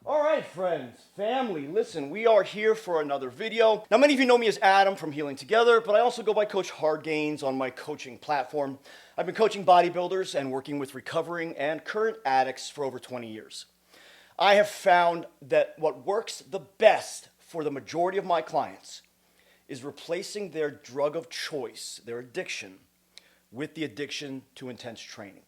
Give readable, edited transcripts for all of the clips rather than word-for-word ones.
All right, friends, family, listen, we are here for another video. Now, many of you know me as Adam from Healing Together, but I also go by Coach Hard Gains on my coaching platform. I've been coaching bodybuilders and working with recovering and current addicts for over 20 years. I have found that what works the best for the majority of my clients is replacing their drug of choice, their addiction, with the addiction to intense training.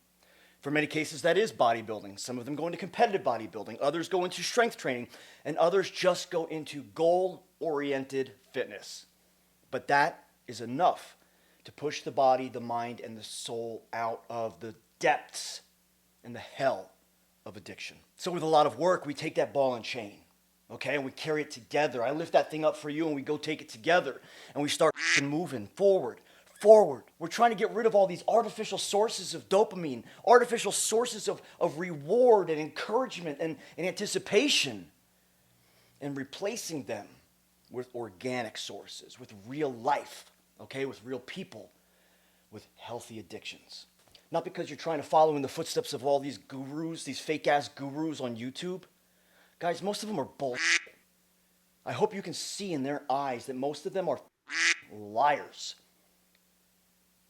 For many cases, that is bodybuilding. Some of them go into competitive bodybuilding, others go into strength training, and others just go into goal-oriented fitness. But that is enough to push the body, the mind, and the soul out of the depths and the hell of addiction. So with a lot of work, we take that ball and chain, okay, and we carry it together. I lift that thing up for you, and we go take it together, and we start moving forward. We're trying to get rid of all these artificial sources of dopamine, artificial sources of reward and encouragement and anticipation, and replacing them with organic sources, with real life, okay, with real people, with healthy addictions. Not because you're trying to follow in the footsteps of all these gurus, these fake-ass gurus on YouTube. Guys, most of them are bullshit. I hope you can see in their eyes that most of them are liars.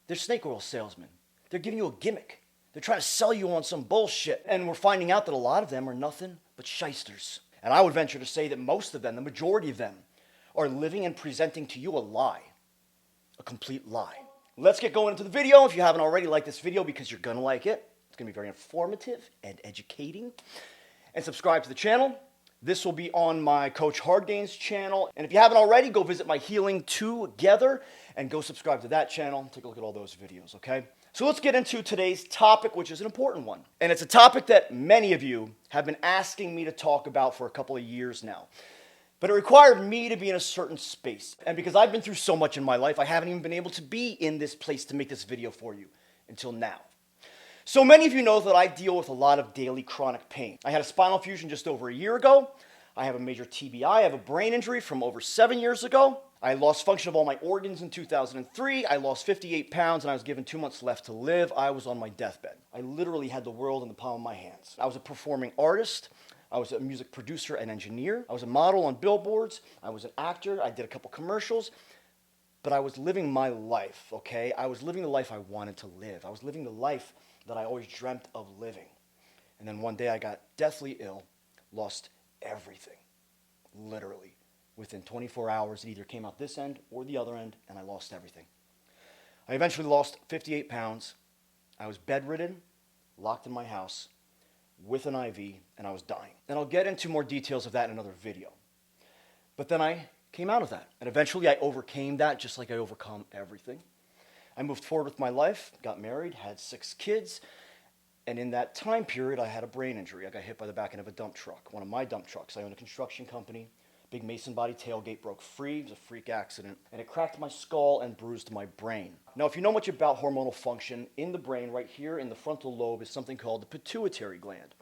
They're snake oil salesmen. They're giving you a gimmick. They're trying to sell you on some bullshit. And we're finding out that a lot of them are nothing but shysters. And I would venture to say that most of them, the majority of them, are living and presenting to you a lie. A complete lie. Let's get going into the video. If you haven't already, like this video because you're going to like it. It's going to be very informative and educating. And subscribe to the channel. This will be on my Coach Hard Gains channel. And if you haven't already, go visit my Healing Together and go subscribe to that channel. Take a look at all those videos, okay? So let's get into today's topic, which is an important one. And it's a topic that many of you have been asking me to talk about for a couple of years now. But it required me to be in a certain space. And because I've been through so much in my life, I haven't even been able to be in this place to make this video for you until now. So many of you know that I deal with a lot of daily chronic pain. I had a spinal fusion just over a year ago. I have a major TBI. I have a brain injury from over 7 years ago. I lost function of all my organs in 2003. I lost 58 pounds and I was given 2 months left to live. I was on my deathbed. I literally had the world in the palm of my hands. I was a performing artist. I was a music producer and engineer. I was a model on billboards. I was an actor. I did a couple commercials. But I was living my life, okay? I was living the life I wanted to live. I was living the life that I always dreamt of living. And then one day I got deathly ill, lost everything, literally. Within 24 hours, it either came out this end or the other end, and I lost everything. I eventually lost 58 pounds. I was bedridden, locked in my house, with an IV, and I was dying. And I'll get into more details of that in another video. But then I came out of that, and eventually I overcame that just like I overcome everything. I moved forward with my life, got married, had 6 kids, and in that time period, I had a brain injury. I got hit by the back end of a dump truck, one of my dump trucks. I own a construction company. Big mason body tailgate broke free. It was a freak accident, and it cracked my skull and bruised my brain. Now, if you know much about hormonal function, in the brain, right here in the frontal lobe, is something called the pituitary gland.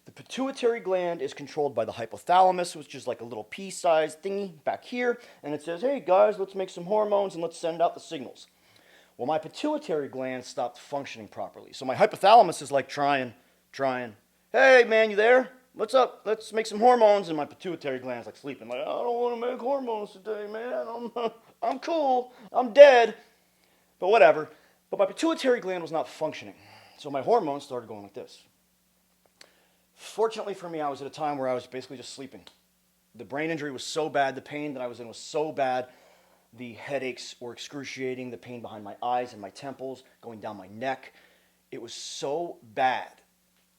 The pituitary gland is controlled by the hypothalamus, which is like a little pea-sized thingy back here, and it says, hey guys, let's make some hormones and let's send out the signals. Well, my pituitary gland stopped functioning properly. So my hypothalamus is like trying. Hey, man, you there? What's up? Let's make some hormones. And my pituitary gland is like sleeping. Like, I don't want to make hormones today, man. I'm cool. I'm dead. But whatever. But my pituitary gland was not functioning. So my hormones started going like this. Fortunately for me, I was at a time where I was basically just sleeping. The brain injury was so bad. The pain that I was in was so bad. The headaches were excruciating, the pain behind my eyes and my temples, going down my neck. It was so bad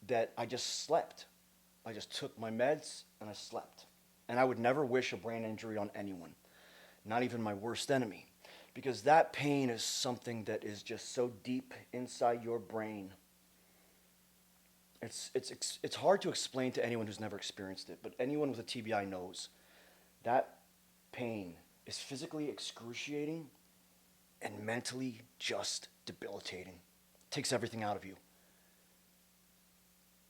that I just slept. I just took my meds and I slept. And I would never wish a brain injury on anyone, not even my worst enemy, because that pain is something that is just so deep inside your brain. It's hard to explain to anyone who's never experienced it, but anyone with a TBI knows that pain is physically excruciating and mentally just debilitating. It takes everything out of you.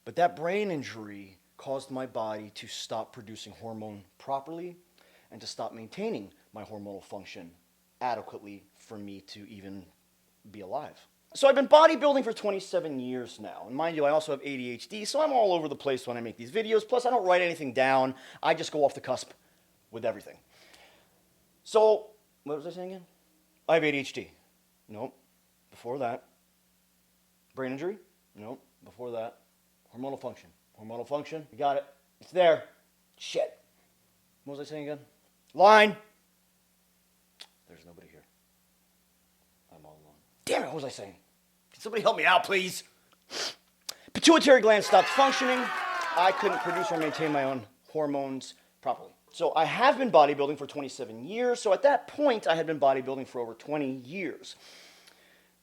But that brain injury caused my body to stop producing hormone properly and to stop maintaining my hormonal function adequately for me to even be alive. So I've been bodybuilding for 27 years now. And mind you, I also have ADHD, so I'm all over the place when I make these videos. Plus, I don't write anything down. I just go off the cusp with everything. So, what was I saying again? I have ADHD. Nope. Before that. Brain injury? Nope. Before that. Hormonal function. Hormonal function. You got it. It's there. Shit. What was I saying again? Line. There's nobody here. I'm all alone. Damn it, what was I saying? Can somebody help me out, please? Pituitary gland stopped functioning. I couldn't produce or maintain my own hormones properly. So I have been bodybuilding for 27 years. So at that point, I had been bodybuilding for over 20 years.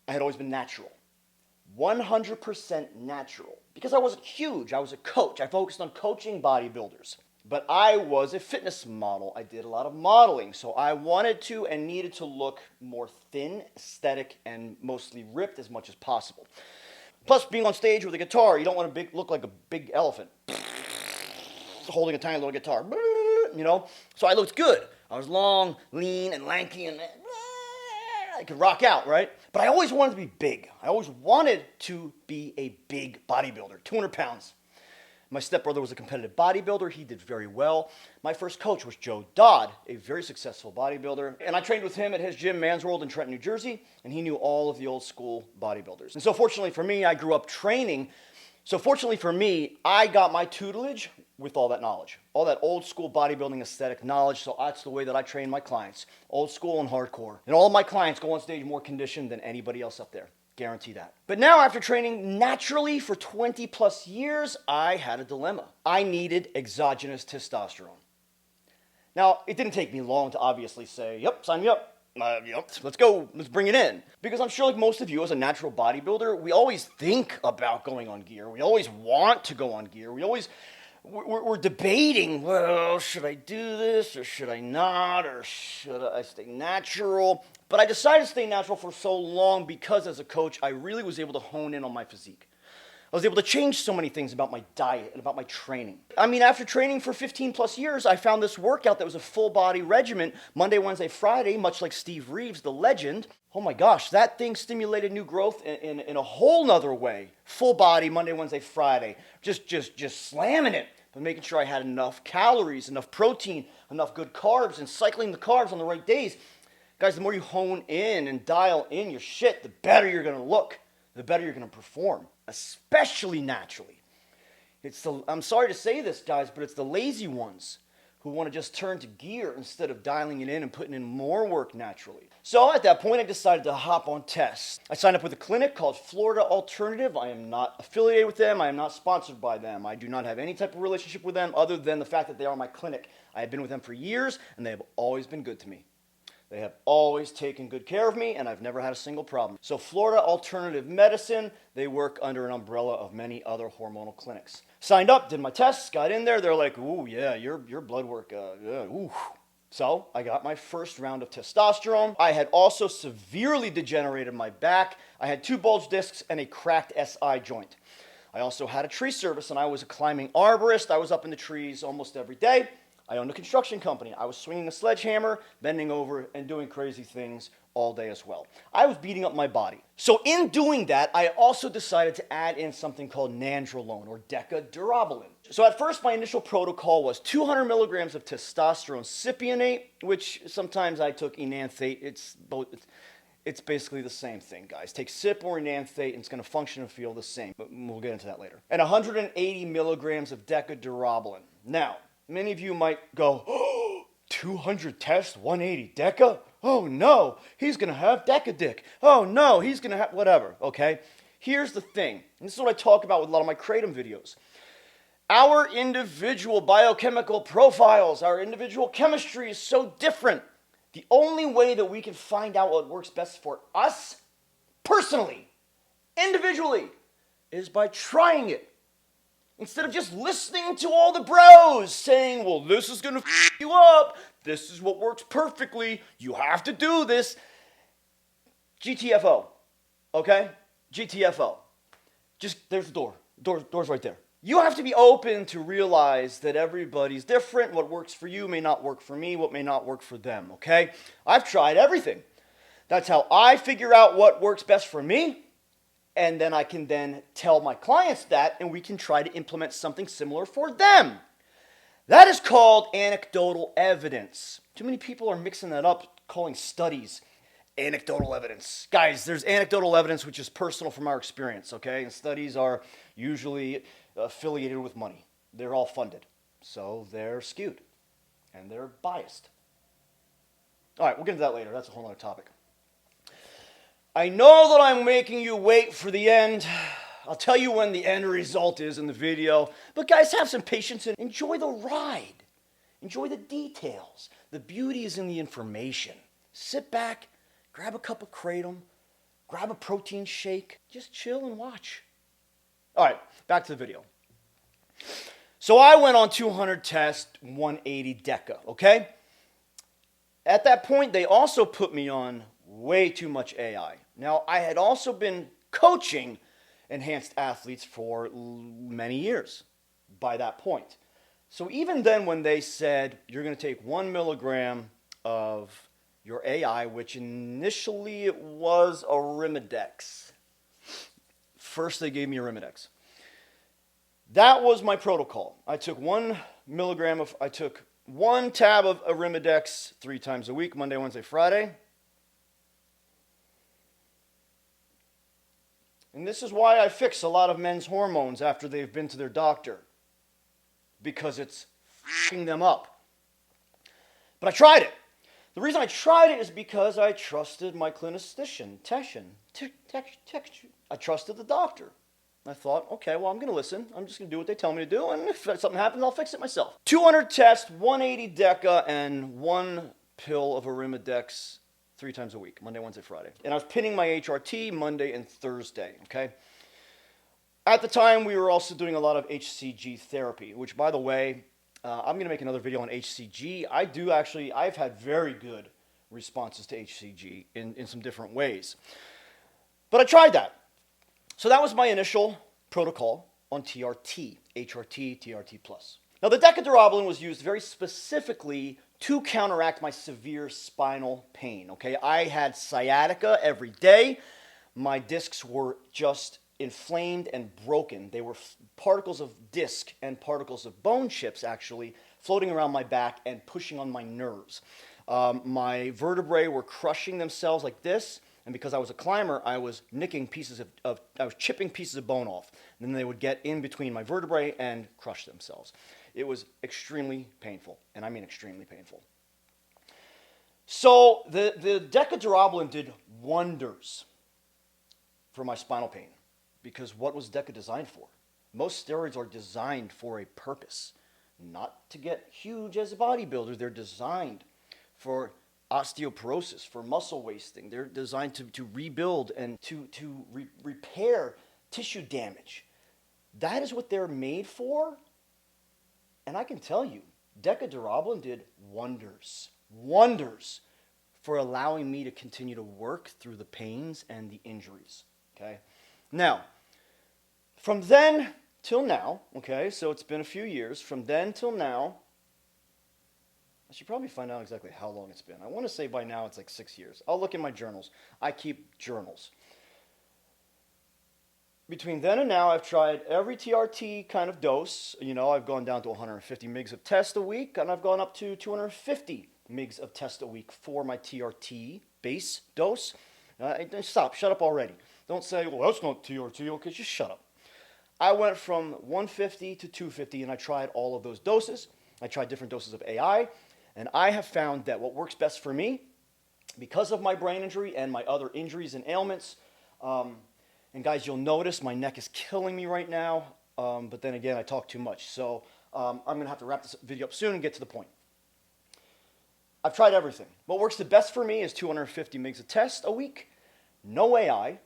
I had always been natural. 100% natural. Because I wasn't huge. I was a coach. I focused on coaching bodybuilders. But I was a fitness model. I did a lot of modeling. So I wanted to and needed to look more thin, aesthetic, and mostly ripped as much as possible. Plus, being on stage with a guitar, you don't want to look like a big elephant holding a tiny little guitar. You know? So I looked good. I was long, lean, and lanky, and I could rock out, right? But I always wanted to be big. I always wanted to be a big bodybuilder, 200 pounds. My stepbrother was a competitive bodybuilder. He did very well. My first coach was Joe Dodd, a very successful bodybuilder. And I trained with him at his gym, Man's World in Trenton, New Jersey, and he knew all of the old school bodybuilders. And so fortunately for me, I grew up training. So fortunately for me, I got my tutelage with all that knowledge, all that old school bodybuilding aesthetic knowledge. So that's the way that I train my clients, old school and hardcore. And all of my clients go on stage more conditioned than anybody else up there. Guarantee that. But now, after training naturally for 20 plus years, I had a dilemma. I needed exogenous testosterone. Now, it didn't take me long to obviously say, yep, sign me up. Yep, let's go, let's bring it in. Because I'm sure like most of you as a natural bodybuilder, we always think about going on gear. We always want to go on gear. We're debating, well, should I do this or should I not, or should I stay natural? But I decided to stay natural for so long because as a coach, I really was able to hone in on my physique. I was able to change so many things about my diet and about my training. I mean, after training for 15 plus years, I found this workout that was a full body regimen, Monday, Wednesday, Friday, much like Steve Reeves, the legend. Oh my gosh, that thing stimulated new growth in a whole nother way. Full body, Monday, Wednesday, Friday, just slamming it, but making sure I had enough calories, enough protein, enough good carbs, and cycling the carbs on the right days. Guys, the more you hone in and dial in your shit, the better you're gonna look, the better you're gonna perform, especially naturally. I'm sorry to say this, guys, but it's the lazy ones who want to just turn to gear instead of dialing it in and putting in more work naturally. So at that point, I decided to hop on tests. I signed up with a clinic called Florida Alternative. I am not affiliated with them. I am not sponsored by them. I do not have any type of relationship with them other than the fact that they are my clinic. I have been with them for years, and they have always been good to me. They have always taken good care of me, and I've never had a single problem. So Florida Alternative Medicine, they work under an umbrella of many other hormonal clinics. Signed up, did my tests, got in there. They're like, ooh, yeah, your blood work, ooh. So I got my first round of testosterone. I had also severely degenerated my back. I had 2 bulge discs and a cracked SI joint. I also had a tree service, and I was a climbing arborist. I was up in the trees almost every day. I owned a construction company. I was swinging a sledgehammer, bending over, and doing crazy things all day as well. I was beating up my body. So in doing that, I also decided to add in something called nandrolone, or decadurabolin. So at first, my initial protocol was 200 milligrams of testosterone cypionate, which sometimes I took enanthate. It's basically the same thing, guys. Take CYP or enanthate, and it's going to function and feel the same. But we'll get into that later. And 180 milligrams of decadurabolin. Now, many of you might go, oh, 200 tests, 180 deca? Oh no, he's gonna have decadick. Oh no, he's gonna have whatever, okay? Here's the thing, and this is what I talk about with a lot of my Kratom videos. Our individual biochemical profiles, our individual chemistry is so different. The only way that we can find out what works best for us, personally, individually, is by trying it. Instead of just listening to all the bros saying, well, this is going to f you up. This is what works perfectly. You have to do this. GTFO. Okay? GTFO. Just, there's the door. Door's right there. You have to be open to realize that everybody's different. What works for you may not work for me. What may not work for them. Okay? I've tried everything. That's how I figure out what works best for me. And then I can then tell my clients that, and we can try to implement something similar for them. That is called anecdotal evidence. Too many people are mixing that up, calling studies anecdotal evidence. Guys, there's anecdotal evidence which is personal from our experience, okay? And studies are usually affiliated with money. They're all funded, so they're skewed and they're biased. All right, we'll get into that later. That's a whole other topic. I know that I'm making you wait for the end. I'll tell you when the end result is in the video. But guys, have some patience and enjoy the ride. Enjoy the details. The beauty is in the information. Sit back, grab a cup of Kratom, grab a protein shake, just chill and watch. All right, back to the video. So I went on 200 test, 180 DECA, okay? At that point, they also put me on way too much AI. Now, I had also been coaching enhanced athletes for many years by that point. So even then when they said, you're going to take 1 milligram of your AI, which initially it was Arimidex. First they gave me Arimidex. That was my protocol. I took 1 tab of Arimidex 3 times a week, Monday, Wednesday, Friday. And this is why I fix a lot of men's hormones after they've been to their doctor. Because it's f***ing them up. But I tried it. The reason I tried it is because I trusted my clinician, I trusted the doctor. I thought, okay, well, I'm going to listen. I'm just going to do what they tell me to do, and if something happens, I'll fix it myself. 200 tests, 180 DECA, and 1 pill of Arimidex 3 times a week, Monday, Wednesday, Friday. And I was pinning my HRT Monday and Thursday, okay? At the time, we were also doing a lot of HCG therapy, which, by the way, I'm going to make another video on HCG. I've had very good responses to HCG in some different ways. But I tried that. So that was my initial protocol on TRT, HRT, TRT+. Now, the decadurabolin was used very specifically to counteract my severe spinal pain, okay? I had sciatica every day. My discs were just inflamed and broken. They were particles of disc and particles of bone chips, actually, floating around my back and pushing on my nerves. My vertebrae were crushing themselves like this, and because I was a climber, I was nicking I was chipping pieces of bone off. And then they would get in between my vertebrae and crush themselves. It was extremely painful, and I mean extremely painful. So the decadurabolin did wonders for my spinal pain, because what was DECA designed for? Most steroids are designed for a purpose, not to get huge as a bodybuilder. They're designed for osteoporosis, for muscle wasting. They're designed to rebuild and to repair tissue damage. That is what they're made for. And I can tell you, decadurabolin did wonders for allowing me to continue to work through the pains and the injuries, okay? Now, from then till now, okay, so it's been a few years, from then till now, I should probably find out exactly how long it's been. I want to say by now it's like 6 years. I'll look in my journals. I keep journals. Between then and now, I've tried every TRT kind of dose. You know, I've gone down to 150 mgs of test a week, and I've gone up to 250 mgs of test a week for my TRT base dose. Stop. Shut up already. Don't say, well, that's not TRT. Okay, just shut up. I went from 150 to 250, and I tried all of those doses. I tried different doses of AI, and I have found that what works best for me, because of my brain injury and my other injuries and ailments, and guys, you'll notice my neck is killing me right now, but then again, I talk too much. So I'm going to have to wrap this video up soon and get to the point. I've tried everything. What works the best for me is 250 mgs of test a week, no AI,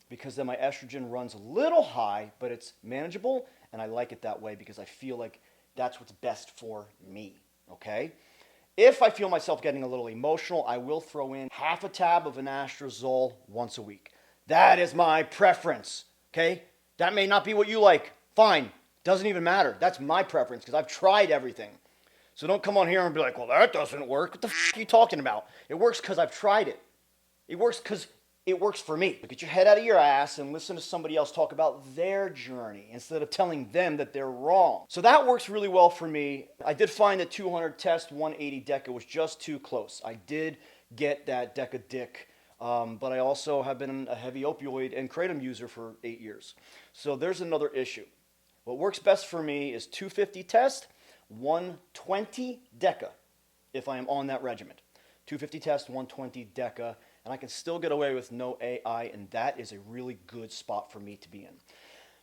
because then my estrogen runs a little high, but it's manageable, and I like it that way because I feel like that's what's best for me, okay? If I feel myself getting a little emotional, I will throw in half a tab of anastrozole once a week. That is my preference, okay? That may not be what you like. Fine. Doesn't even matter. That's my preference because I've tried everything. So don't come on here and be like, well, that doesn't work. What the f*** are you talking about? It works because I've tried it. It works because it works for me. Get your head out of your ass and listen to somebody else talk about their journey instead of telling them that they're wrong. So that works really well for me. I did find that 200 test, 180 DECA was just too close. I did get that DECA dick, but I also have been a heavy opioid and kratom user for 8 years. So there's another issue. What works best for me is 250 test, 120 DECA if I am on that regimen. 250 test, 120 DECA, and I can still get away with no AI, and that is a really good spot for me to be in.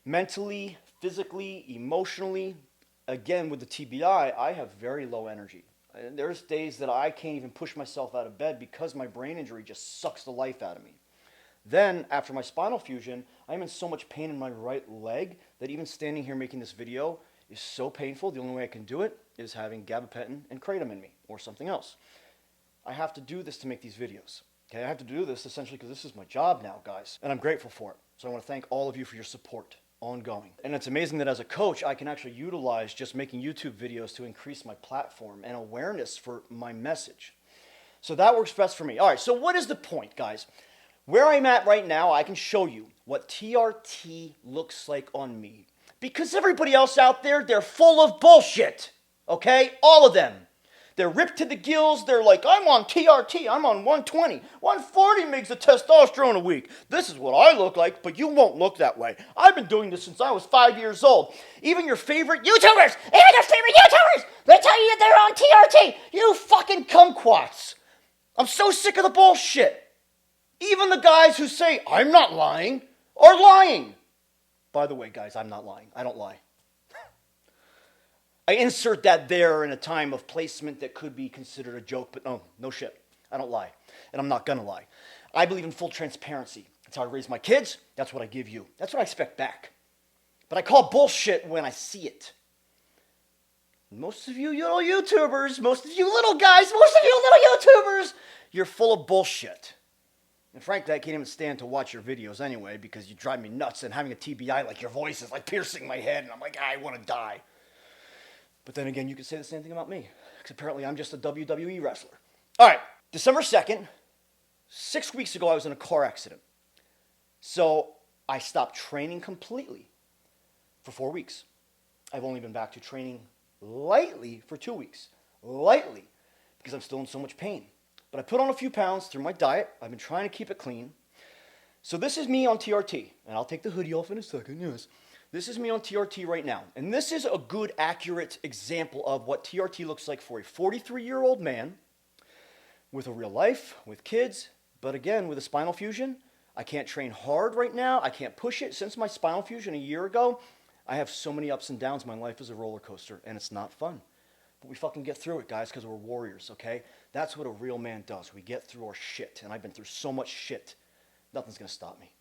Mentally, physically, emotionally, again, with the TBI, I have very low energy. There's days that I can't even push myself out of bed because my brain injury just sucks the life out of me. Then, after my spinal fusion, I'm in so much pain in my right leg that even standing here making this video is so painful. The only way I can do it is having gabapentin and kratom in me, or something else. I have to do this to make these videos. Okay, I have to do this essentially because this is my job now, guys, and I'm grateful for it. So I want to thank all of you for your support, ongoing. And it's amazing that as a coach, I can actually utilize just making YouTube videos to increase my platform and awareness for my message. So that works best for me. All right, so what is the point, guys? Where I'm at right now, I can show you what TRT looks like on me. Because everybody else out there, they're full of bullshit, okay? All of them. They're ripped to the gills. They're like, I'm on TRT. I'm on 120. 140 mgs of testosterone a week. This is what I look like, but you won't look that way. I've been doing this since I was 5 years old. Even your favorite YouTubers, they tell you that they're on TRT. You fucking kumquats. I'm so sick of the bullshit. Even the guys who say, I'm not lying, are lying. By the way, guys, I'm not lying. I don't lie. I insert that there in a time of placement that could be considered a joke, but no shit. I don't lie, and I'm not gonna lie. I believe in full transparency. That's how I raise my kids. That's what I give you. That's what I expect back. But I call bullshit when I see it. Most of you little YouTubers, most of you little guys, most of you little YouTubers, you're full of bullshit. And frankly, I can't even stand to watch your videos anyway because you drive me nuts, and having a TBI, like your voice is like piercing my head, and I'm like, I want to die. But then again, you could say the same thing about me, because apparently I'm just a WWE wrestler. All right, December 2nd, 6 weeks ago, I was in a car accident. So I stopped training completely for 4 weeks. I've only been back to training lightly for 2 weeks. Lightly, because I'm still in so much pain. But I put on a few pounds through my diet. I've been trying to keep it clean. So this is me on TRT. And I'll take the hoodie off in a second, yes. This is me on TRT right now. And this is a good, accurate example of what TRT looks like for a 43-year-old man with a real life, with kids, but again, with a spinal fusion. I can't train hard right now. I can't push it. Since my spinal fusion a year ago, I have so many ups and downs. My life is a roller coaster, and it's not fun. But we fucking get through it, guys, because we're warriors, okay? That's what a real man does. We get through our shit, and I've been through so much shit. Nothing's going to stop me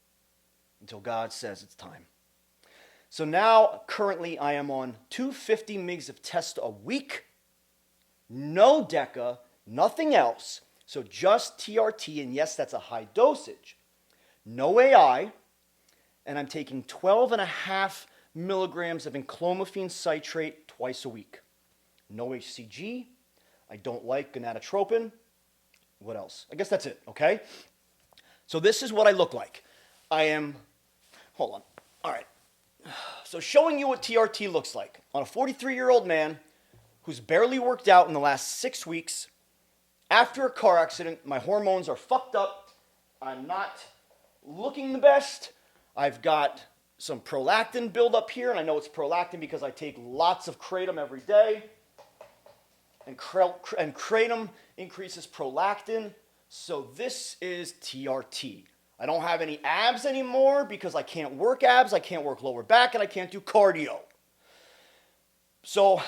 until God says it's time. So now, currently, I am on 250 mgs of test a week, no DECA, nothing else, so just TRT, and yes, that's a high dosage. No AI, and I'm taking 12.5 milligrams of enclomiphene citrate twice a week. No HCG, I don't like gonadotropin. What else? I guess that's it, okay? So this is what I look like. Hold on, all right. So showing you what TRT looks like on a 43-year-old man who's barely worked out in the last 6 weeks. After a car accident, my hormones are fucked up. I'm not looking the best. I've got some prolactin buildup here, and I know it's prolactin because I take lots of kratom every day. And kratom increases prolactin. So this is TRT. I don't have any abs anymore because I can't work abs, I can't work lower back, and I can't do cardio. So,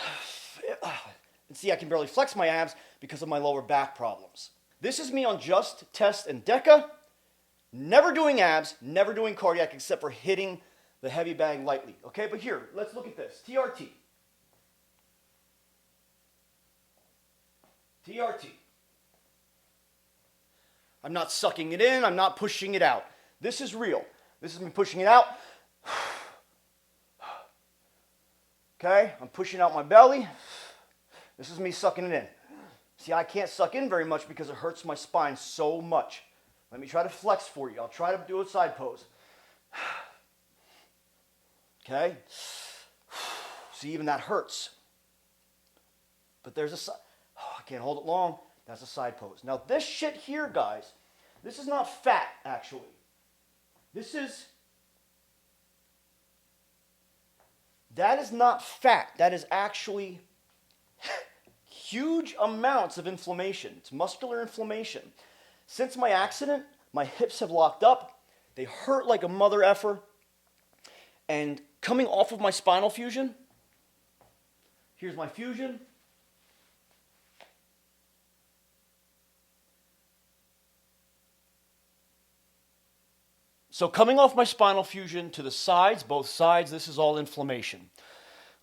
see, I can barely flex my abs because of my lower back problems. This is me on just test and DECA, never doing abs, never doing cardiac except for hitting the heavy bag lightly. Okay, but here, let's look at this. TRT. TRT. I'm not sucking it in. I'm not pushing it out. This is real. This is me pushing it out. Okay, I'm pushing out my belly. This is me sucking it in. See, I can't suck in very much because it hurts my spine so much. Let me try to flex for you. I'll try to do a side pose. Okay? See, even that hurts. But there's a side. Oh, I can't hold it long. That's a side pose. Now, this shit here, guys, this is not fat, actually. That is not fat. That is actually huge amounts of inflammation. It's muscular inflammation. Since my accident, my hips have locked up. They hurt like a mother effer. And coming off of my spinal fusion, here's my fusion. So coming off my spinal fusion to the sides, both sides, this is all inflammation.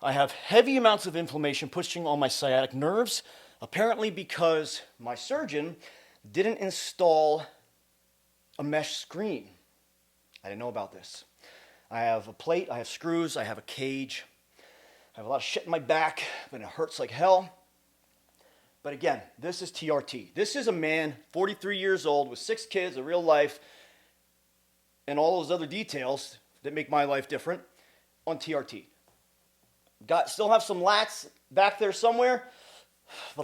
I have heavy amounts of inflammation pushing on my sciatic nerves, apparently because my surgeon didn't install a mesh screen. I didn't know about this. I have a plate, I have screws, I have a cage. I have a lot of shit in my back, and it hurts like hell. But again, this is TRT. This is a man, 43 years old, with 6 kids, a real life, and all those other details that make my life different on TRT. Still have some lats back there somewhere, but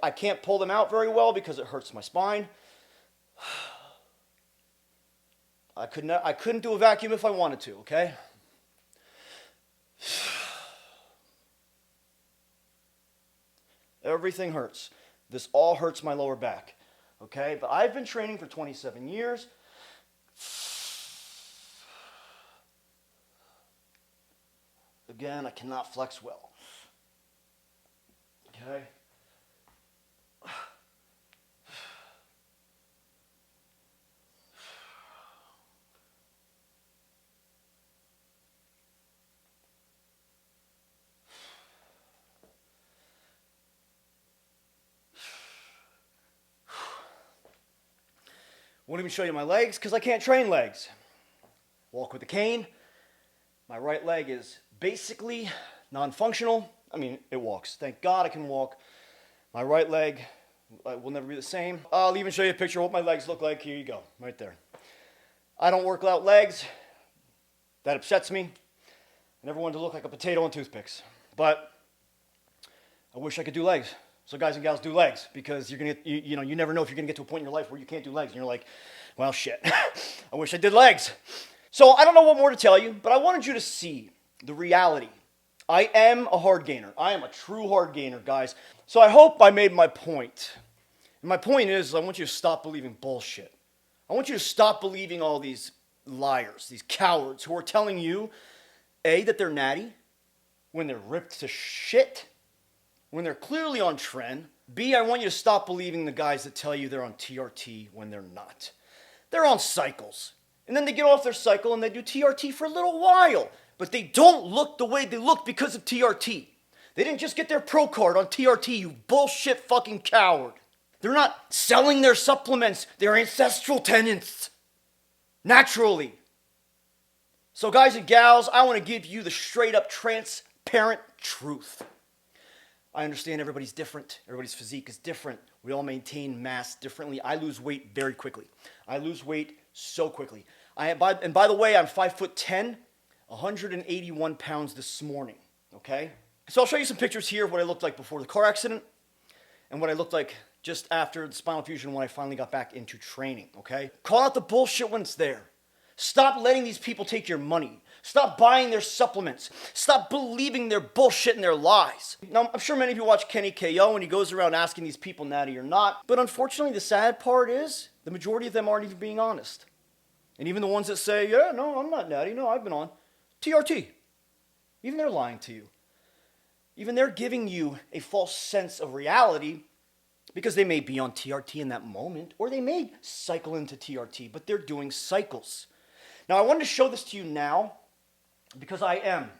I can't pull them out very well because it hurts my spine. I couldn't do a vacuum if I wanted to, okay? Everything hurts. This all hurts my lower back, okay? But I've been training for 27 years. Again, I cannot flex well. Okay? Won't even show you my legs because I can't train legs. Walk with a cane. My right leg is basically non-functional. I mean, it walks. Thank God I can walk. My right leg will never be the same. I'll even show you a picture of what my legs look like. Here you go, right there. I don't work out legs. That upsets me. I never wanted to look like a potato on toothpicks. But I wish I could do legs. So guys and gals, do legs, because you're gonna get, you never know if you're gonna get to a point in your life where you can't do legs, and you're like, well, shit, I wish I did legs. So I don't know what more to tell you, but I wanted you to see the reality. I am a hard gainer. I am a true hard gainer, guys. So I hope I made my point. And my point is, I want you to stop believing bullshit. I want you to stop believing all these liars, these cowards who are telling you, A, that they're natty, when they're ripped to shit, when they're clearly on trend. B, I want you to stop believing the guys that tell you they're on TRT when they're not. They're on cycles. And then they get off their cycle and they do TRT for a little while. But they don't look the way they look because of TRT. They didn't just get their pro card on TRT, you bullshit fucking coward. They're not selling their supplements. They're ancestral tenants. Naturally. So guys and gals, I want to give you the straight up transparent truth. I understand everybody's different. Everybody's physique is different. We all maintain mass differently. I lose weight very quickly. I lose weight so quickly. And by the way, I'm 5'10", 181 pounds this morning, okay? So I'll show you some pictures here of what I looked like before the car accident and what I looked like just after the spinal fusion when I finally got back into training, okay? Call out the bullshit when it's there. Stop letting these people take your money. Stop buying their supplements. Stop believing their bullshit and their lies. Now, I'm sure many of you watch Kenny KO and he goes around asking these people natty or not. But unfortunately, the sad part is the majority of them aren't even being honest. And even the ones that say, yeah, no, I'm not natty. No, I've been on TRT. Even they're lying to you. Even they're giving you a false sense of reality because they may be on TRT in that moment or they may cycle into TRT, but they're doing cycles. Now, I wanted to show this to you now because I am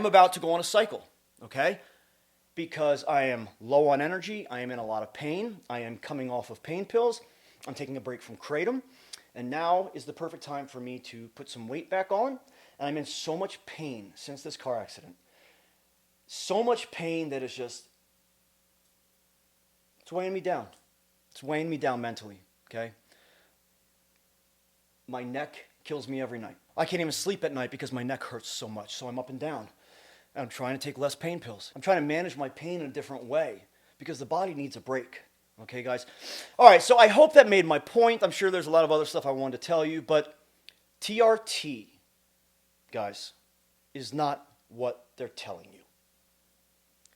about to go on a cycle, okay? Because I am low on energy, I am in a lot of pain, I am coming off of pain pills, I'm taking a break from kratom, and now is the perfect time for me to put some weight back on, and I'm in so much pain since this car accident. So much pain that it's weighing me down. It's weighing me down mentally, okay? My neck kills me every night. I can't even sleep at night because my neck hurts so much, so I'm up and down. And I'm trying to take less pain pills. I'm trying to manage my pain in a different way because the body needs a break. Okay, guys? All right, so I hope that made my point. I'm sure there's a lot of other stuff I wanted to tell you, but TRT, guys, is not what they're telling you.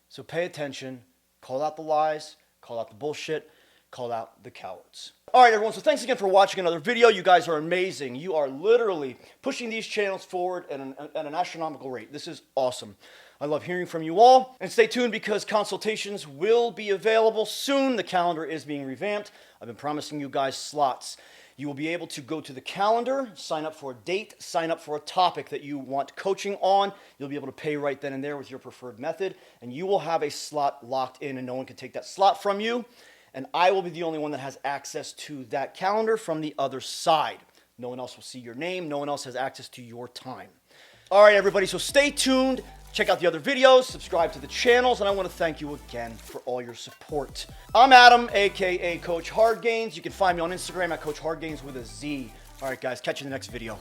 So pay attention, call out the lies, call out the bullshit, call out the cowards. All right, everyone, so thanks again for watching another video. You guys are amazing. You are literally pushing these channels forward at an astronomical rate. This is awesome. I love hearing from you all. And stay tuned because consultations will be available soon. The calendar is being revamped. I've been promising you guys slots. You will be able to go to the calendar, sign up for a date, sign up for a topic that you want coaching on. You'll be able to pay right then and there with your preferred method, and you will have a slot locked in, and no one can take that slot from you. And I will be the only one that has access to that calendar from the other side. No one else will see your name. No one else has access to your time. All right, everybody, so stay tuned. Check out the other videos, subscribe to the channels, and I want to thank you again for all your support. I'm Adam, a.k.a. Coach Hardgains. You can find me on Instagram at Coach Hardgains with a Z. All right, guys, catch you in the next video.